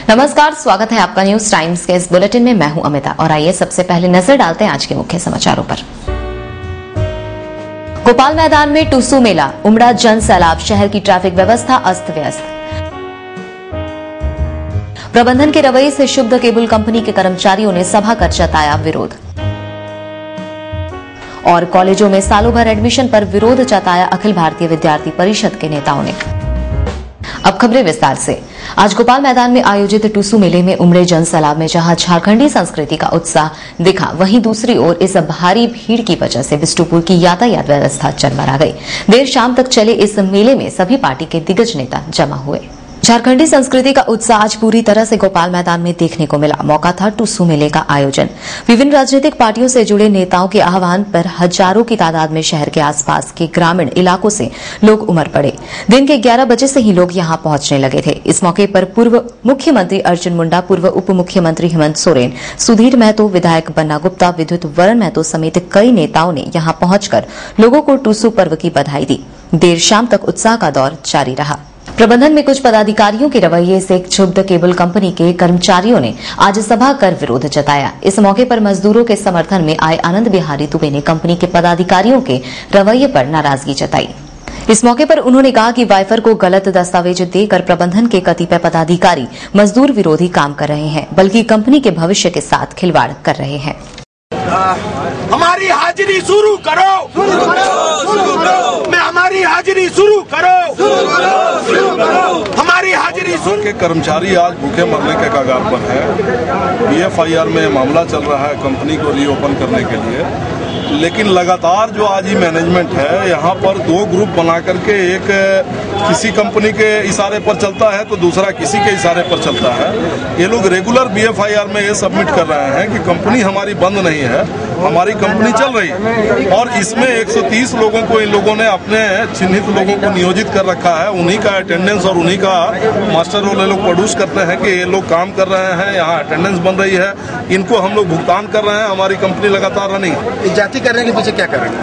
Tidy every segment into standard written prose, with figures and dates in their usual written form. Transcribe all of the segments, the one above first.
नमस्कार, स्वागत है आपका न्यूज टाइम्स के इस बुलेटिन में। मैं हूं अमिता और आइए सबसे पहले नजर डालते हैं आज के मुख्य समाचारों पर। गोपाल मैदान में टूसू मेला, उमड़ा जन सैलाब, शहर की ट्रैफिक व्यवस्था अस्त व्यस्त। प्रबंधन के रवैये से क्षुब्ध केबल कंपनी के कर्मचारियों ने सभा कर जताया विरोध। और कॉलेजों में सालों भर एडमिशन पर विरोध जताया अखिल भारतीय विद्यार्थी परिषद के नेताओं ने। अब खबरें विस्तार से। आज गोपाल मैदान में आयोजित टूसू मेले में उमड़े जन सैलाब में जहां झारखंडी संस्कृति का उत्साह दिखा, वहीं दूसरी ओर इस भारी भीड़ की वजह से बिष्टुपुर की यातायात व्यवस्था चरमरा गई। देर शाम तक चले इस मेले में सभी पार्टी के दिग्गज नेता जमा हुए। झारखंडी संस्कृति का उत्साह आज पूरी तरह से गोपाल मैदान में देखने को मिला। मौका था टूसू मेले का आयोजन। विभिन्न राजनीतिक पार्टियों से जुड़े नेताओं के आह्वान पर हजारों की तादाद में शहर के आसपास के ग्रामीण इलाकों से लोग उमड़ पड़े। दिन के 11 बजे से ही लोग यहां पहुंचने लगे थे। इस मौके पर पूर्व मुख्यमंत्री अर्जुन मुंडा, पूर्व उप मुख्यमंत्री हेमंत सोरेन, सुधीर महतो, विधायक बन्ना गुप्ता, विद्युत वरण महतो समेत कई नेताओं ने यहां पहुंचकर लोगों को टूसू पर्व की बधाई दी। देर शाम तक उत्साह का दौर जारी रहा। प्रबंधन में कुछ पदाधिकारियों के रवैये से क्षुब्ध केबल कंपनी के कर्मचारियों ने आज सभा कर विरोध जताया। इस मौके पर मजदूरों के समर्थन में आए आनंद बिहारी दुबे ने कंपनी के पदाधिकारियों के रवैये पर नाराजगी जताई। इस मौके पर उन्होंने कहा कि वाइफर को गलत दस्तावेज देकर प्रबंधन के कतिपय पदाधिकारी मजदूर विरोधी काम कर रहे हैं, बल्कि कंपनी के भविष्य के साथ खिलवाड़ कर रहे हैं। हमारी हाजिरी शुरू करो, मैं हमारी हाजिरी शुरू करो, हमारी हाजिरी शुरू। के कर्मचारी आज भूखे मरने के कगार पर है। BFIR में मामला चल रहा है कंपनी को रीओपन करने के लिए, लेकिन लगातार जो आज ही मैनेजमेंट है यहाँ पर दो ग्रुप बना करके, एक किसी कंपनी के इशारे पर चलता है तो दूसरा किसी के इशारे पर चलता है। ये लोग रेगुलर BFIR में ये सबमिट कर रहे हैं कि कंपनी हमारी बंद नहीं है, हमारी कंपनी चल रही है। और इसमें 130 लोगों को इन लोगों ने अपने चिन्हित लोगों को नियोजित कर रखा है। उन्हीं का अटेंडेंस और उन्हीं का मास्टर रोल ये लोग प्रोड्यूस करते हैं कि ये लोग काम कर रहे हैं, यहाँ अटेंडेंस बन रही है, इनको हम लोग भुगतान कर रहे हैं, हमारी कंपनी लगातार रनिंग। जाति करने के पीछे क्या कर रहे हैं?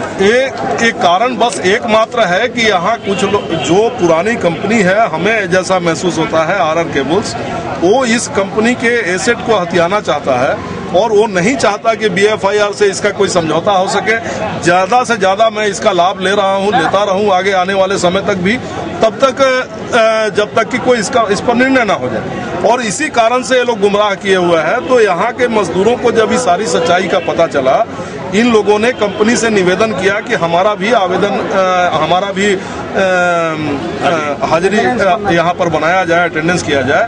एक कारण बस एकमात्र है कि यहाँ कुछ जो पुरानी कंपनी है, हमें जैसा महसूस होता है RR केबल्स, वो इस कंपनी के एसेट को हथियाना चाहता है और वो नहीं चाहता कि BFIR से इसका कोई समझौता हो सके। ज्यादा से ज्यादा मैं इसका लाभ ले रहा हूँ, लेता रहूँ आगे आने वाले समय तक भी, तब तक जब तक कि कोई इस पर निर्णय ना हो जाए। और इसी कारण से ये लोग गुमराह किए हुए हैं। तो यहाँ के मजदूरों को जब इस सारी सच्चाई का पता चला, इन लोगों ने कंपनी से निवेदन किया कि हमारा भी आवेदन, हमारा भी हाजिरी यहाँ पर बनाया जाए, अटेंडेंस किया जाए।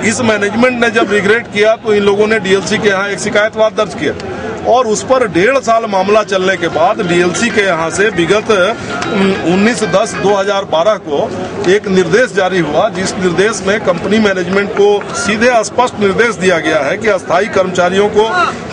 इस मैनेजमेंट ने जब रिग्रेट किया तो इन लोगों ने DLC के यहाँ एक शिकायतवाद दर्ज किया और उस पर 1.5 साल मामला चलने के बाद DLC के यहाँ से विगत 19/10/2012 को एक निर्देश जारी हुआ, जिस निर्देश में कंपनी मैनेजमेंट को सीधे स्पष्ट निर्देश दिया गया है कि अस्थायी कर्मचारियों को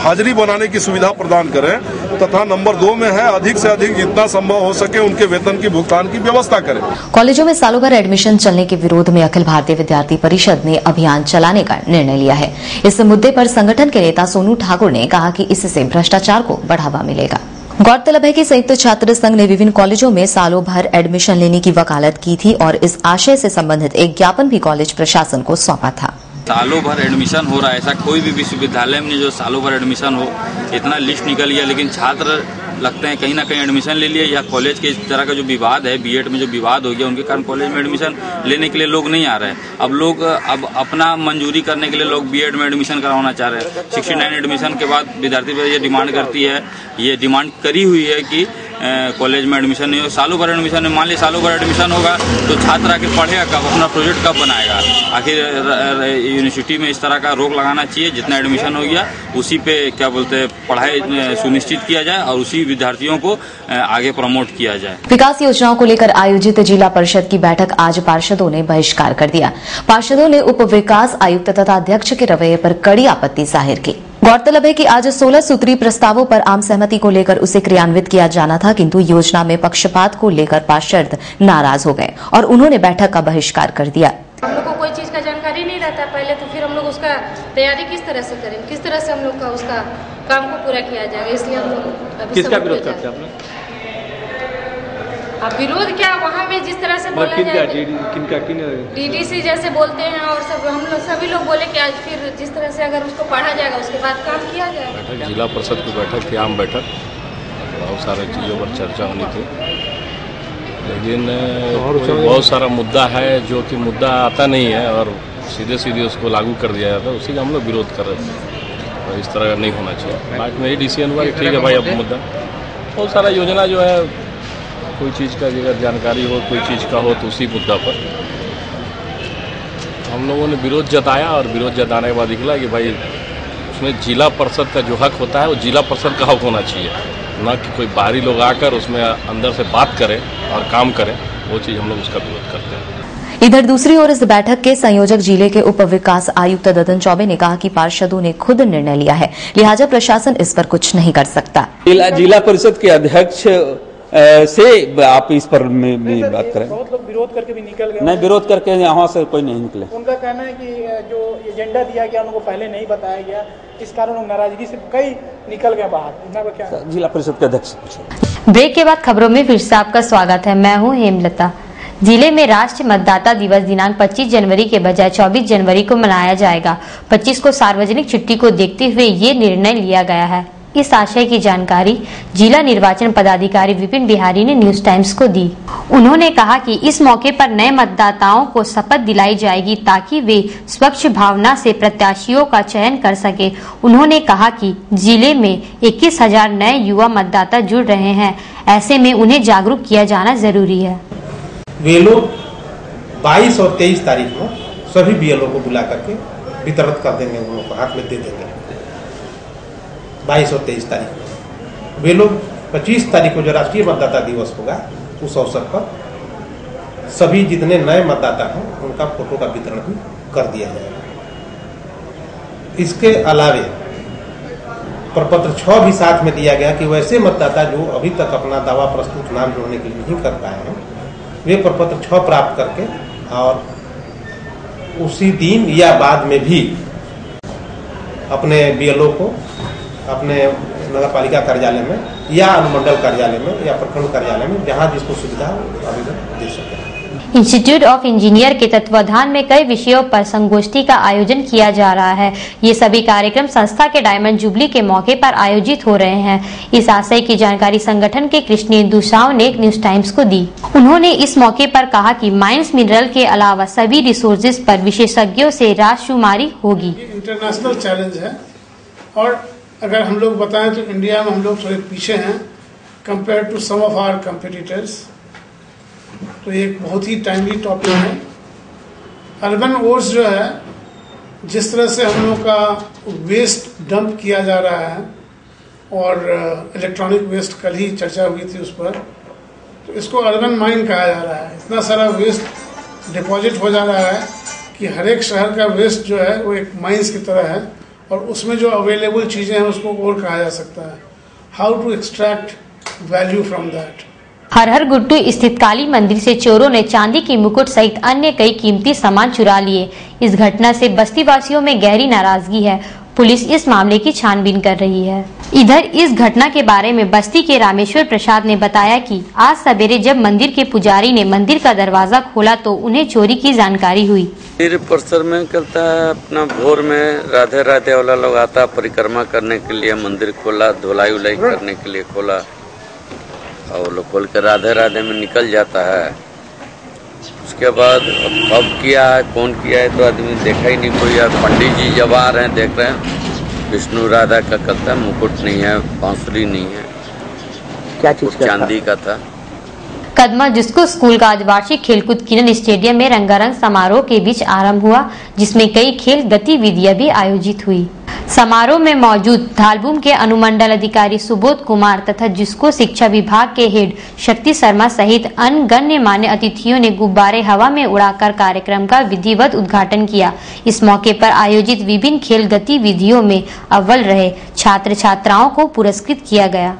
हाजिरी बनाने की सुविधा प्रदान करें तथा नंबर 2 में है अधिक से अधिक जितना संभव हो सके उनके वेतन की भुगतान की व्यवस्था करें। कॉलेजों में सालों भर एडमिशन चलने के विरोध में अखिल भारतीय विद्यार्थी परिषद ने अभियान चलाने का निर्णय लिया है। इस मुद्दे पर संगठन के नेता सोनू ठाकुर ने कहा कि इससे भ्रष्टाचार को बढ़ावा मिलेगा। गौरतलब है कि संयुक्त छात्र संघ ने विभिन्न कॉलेजों में सालों भर एडमिशन लेने की वकालत की थी और इस आशय से संबंधित एक ज्ञापन भी कॉलेज प्रशासन को सौंपा था। सालों भर एडमिशन हो रहा है, ऐसा कोई भी विश्वविद्यालय में जो सालों भर एडमिशन हो, इतना लिस्ट निकल गया, लेकिन छात्र लगते हैं कहीं ना कहीं एडमिशन ले लिए, या कॉलेज के इस तरह का जो विवाद है, B.Ed में जो विवाद हो गया, उनके कारण कॉलेज में एडमिशन लेने के लिए लोग नहीं आ रहे हैं। अब लोग अपना मंजूरी करने के लिए लोग B.Ed में एडमिशन करवाना चाह रहे हैं। 69 एडमिशन के बाद विद्यार्थी ये डिमांड करती है, ये डिमांड करी हुई है कि कॉलेज में एडमिशन नहीं हो। सालों भर एडमिशन है, मान ली सालों भर एडमिशन होगा तो छात्र आके पढ़ेगा कब, अपना प्रोजेक्ट कब बनाएगा? आखिर यूनिवर्सिटी में इस तरह का रोक लगाना चाहिए, जितना एडमिशन हो गया उसी पे क्या बोलते हैं पढ़ाई सुनिश्चित किया जाए और उसी विद्यार्थियों को आगे प्रमोट किया जाए। विकास योजनाओं को लेकर आयोजित जिला परिषद की बैठक आज पार्षदों ने बहिष्कार कर दिया। पार्षदों ने उप विकास आयुक्त तथा अध्यक्ष के रवैये पर कड़ी आपत्ति जाहिर की। गौरतलब है कि आज 16 सूत्री प्रस्तावों पर आम सहमति को लेकर उसे क्रियान्वित किया जाना था, किंतु योजना में पक्षपात को लेकर पार्षद नाराज हो गए और उन्होंने बैठक का बहिष्कार कर दिया। हम लोग को कोई चीज का जानकारी नहीं रहता पहले, तो फिर हम लोग उसका तैयारी किस तरह से करें, किस तरह से हम लोग का उसका काम को पूरा किया जाएगा, इसलिए हम लोग किसका विरोध करते हैं? अब विरोध क्या वहाँ में जिस तरह से बोला जाए, डीडीसी जैसे बोलते हैं और सब हम लोग सभी लोग बोले कि आज फिर जिस तरह से अगर उसको पढ़ा जाएगा उसके बाद काम किया जाएगा। बैठक जिला परिषद की बैठक थी, आम बैठक, बहुत सारे चीज़ों पर चर्चा होनी थी, लेकिन बहुत सारा मुद्दा है जो कि मुद्दा आता नहीं है और सीधे सीधे उसको लागू कर दिया जाता है, उसी का हम लोग विरोध कर रहे थे और इस तरह का नहीं होना चाहिए। बाकी मेरी डिसीजन हुआ कि ठीक है भाई, अब मुद्दा बहुत सारा योजना जो है, कोई चीज़ का अगर जानकारी हो, कोई चीज़ का हो तो उसी मुद्दा पर हम लोगों ने विरोध जताया और विरोध जताने के बाद निकला कि भाई उसमें जिला परिषद का जो हक होता है वो जिला परिषद का हक होना चाहिए, न कि कोई बाहरी लोग आकर उसमें अंदर से बात करें और काम करें, वो चीज़ हम लोग उसका विरोध करते हैं। इधर दूसरी ओर इस बैठक के संयोजक जिले के उप विकास आयुक्त ददन चौबे ने कहा कि पार्षदों ने खुद निर्णय लिया है, लिहाजा प्रशासन इस पर कुछ नहीं कर सकता। जिला परिषद के अध्यक्ष से आप इस पर में बात करें। बहुत लोग विरोध करके भी निकल गए। नहीं, विरोध करके यहाँ से कोई नहीं निकले। उनका कहना है कि जो एजेंडा दिया गया उनको पहले नहीं बताया गया, इस कारण उन नाराजगी से कई निकल गए बाहर। इनका क्या? जिला परिषद के अध्यक्ष। ब्रेक के बाद खबरों में फिर से आपका स्वागत है, मैं हूँ हेमलता। जिले में राष्ट्रीय मतदाता दिवस दिनांक 25 जनवरी के बजाय 24 जनवरी को मनाया जाएगा। 25 को सार्वजनिक छुट्टी को देखते हुए ये निर्णय लिया गया है। इस आशय की जानकारी जिला निर्वाचन पदाधिकारी विपिन बिहारी ने न्यूज टाइम्स को दी। उन्होंने कहा कि इस मौके पर नए मतदाताओं को शपथ दिलाई जाएगी ताकि वे स्वच्छ भावना से प्रत्याशियों का चयन कर सके। उन्होंने कहा कि जिले में 21,000 नए युवा मतदाता जुड़ रहे हैं, ऐसे में उन्हें जागरूक किया जाना जरूरी है। वे लोग 22 और 23 तारीख को सभी बीएलओ को बुला करके वितरित कर देंगे, उन लोगों को हाथ में दे देंगे। 22 और 23 तारीख को वे लोग 25 तारीख को जो राष्ट्रीय मतदाता दिवस होगा उस अवसर पर सभी जितने नए मतदाता हैं उनका फोटो का वितरण भी कर दिया जाएगा। इसके अलावे प्रपत्र 6 भी साथ में दिया गया कि वैसे मतदाता जो अभी तक अपना दावा प्रस्तुत नाम जोड़ने के लिए नहीं कर पाए हैं, वे प्रपत्र 6 प्राप्त करके और उसी दिन या बाद में भी अपने बीएलओ को अपने नगर पालिका कार्यालय में या अनुमंडल कार्यालय में या प्रखंड कार्यालय में जहां जिसको सुविधा आवेदन दे सके। इंस्टीट्यूट ऑफ इंजीनियर के तत्वाधान में कई विषयों पर संगोष्ठी का आयोजन किया जा रहा है। ये सभी कार्यक्रम संस्था के डायमंड जुबली के मौके पर आयोजित हो रहे हैं। इस आशय की जानकारी संगठन के कृष्णेंदु साव ने न्यूज टाइम्स को दी। उन्होंने इस मौके पर कहा कि माइंस मिनरल के अलावा सभी रिसोर्सेज पर विशेषज्ञों से राजशुमारी होगी। इंटरनेशनल चैलेंज है और अगर हम लोग बताएं तो इंडिया में हम लोग थोड़े पीछे हैं compare to some of our competitors. तो एक बहुत ही टाइमली टॉपिक है। अर्बन वोट्स जो है, जिस तरह से हम लोग का वेस्ट डंप किया जा रहा है और इलेक्ट्रॉनिक वेस्ट कल ही चर्चा हुई थी उस पर, तो इसको अर्बन माइन कहा जा रहा है। इतना सारा वेस्ट डिपॉजिट हो जा रहा है कि हर एक शहर का वेस्ट जो है वो एक माइंस की तरह है और उसमें जो अवेलेबल चीजें हैं उसको और कहा जा सकता है। How to extract value from that. हर हर गुड्डू स्थित काली मंदिर से चोरों ने चांदी की मुकुट सहित अन्य कई कीमती सामान चुरा लिए। इस घटना से बस्ती वासियों में गहरी नाराजगी है। पुलिस इस मामले की छानबीन कर रही है। इधर इस घटना के बारे में बस्ती के रामेश्वर प्रसाद ने बताया कि आज सवेरे जब मंदिर के पुजारी ने मंदिर का दरवाजा खोला तो उन्हें चोरी की जानकारी हुई। मंदिर परिसर में चलता है, अपना भोर में राधे राधे वाला लोग आता परिक्रमा करने के लिए मंदिर खोला, धुलाई उलाई करने के लिए खोला और लोग खोल के राधे राधे में निकल जाता है। उसके बाद अब किया है, कौन किया है तो आदमी देखा ही नहीं कोई। पंडित जी जब आ रहे हैं देख रहे हैं विष्णु राधा का करता है, मुकुट नहीं है, बांसुरी नहीं है, क्या चीज चांदी का था। कदमा जिसको स्कूल का आज वार्षिक खेलकूद किरण स्टेडियम में रंगारंग समारोह के बीच आरंभ हुआ, जिसमें कई खेल गतिविधियां भी आयोजित हुई। समारोह में मौजूद धालबूम के अनुमंडल अधिकारी सुबोध कुमार तथा जिसको शिक्षा विभाग के हेड शक्ति शर्मा सहित अन्य गण्यमान्य अतिथियों ने गुब्बारे हवा में उड़ाकर कार्यक्रम का विधिवत उद्घाटन किया। इस मौके पर आयोजित विभिन्न खेल गतिविधियों में अव्वल रहे छात्र छात्राओं को पुरस्कृत किया गया।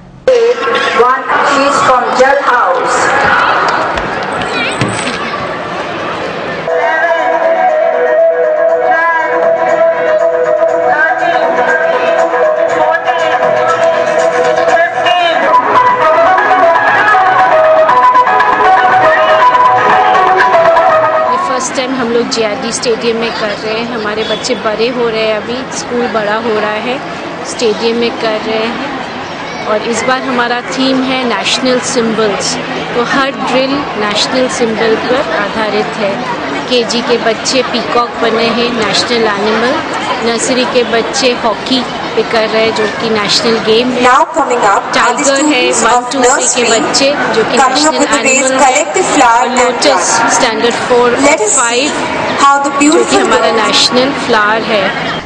फर्स्ट टाइम हम लोग JRD स्टेडियम में कर रहे हैं। हमारे बच्चे बड़े हो रहे हैं, अभी स्कूल बड़ा हो रहा है, स्टेडियम में कर रहे हैं। और इस बार हमारा थीम है नेशनल सिंबल्स, तो हर ड्रिल नेशनल सिंबल पर आधारित है। KG के बच्चे पीकॉक बने हैं, नेशनल एनिमल। नर्सरी के बच्चे हॉकी पे कर रहे हैं, जो कि नेशनल गेम है। टाइगर है 1, 2, 3 के बच्चे, जो कि नेशनल एनिमल है। लोटस स्टैंडर्ड 4 और 5, जो कि हमारा नेशनल फ्लावर है।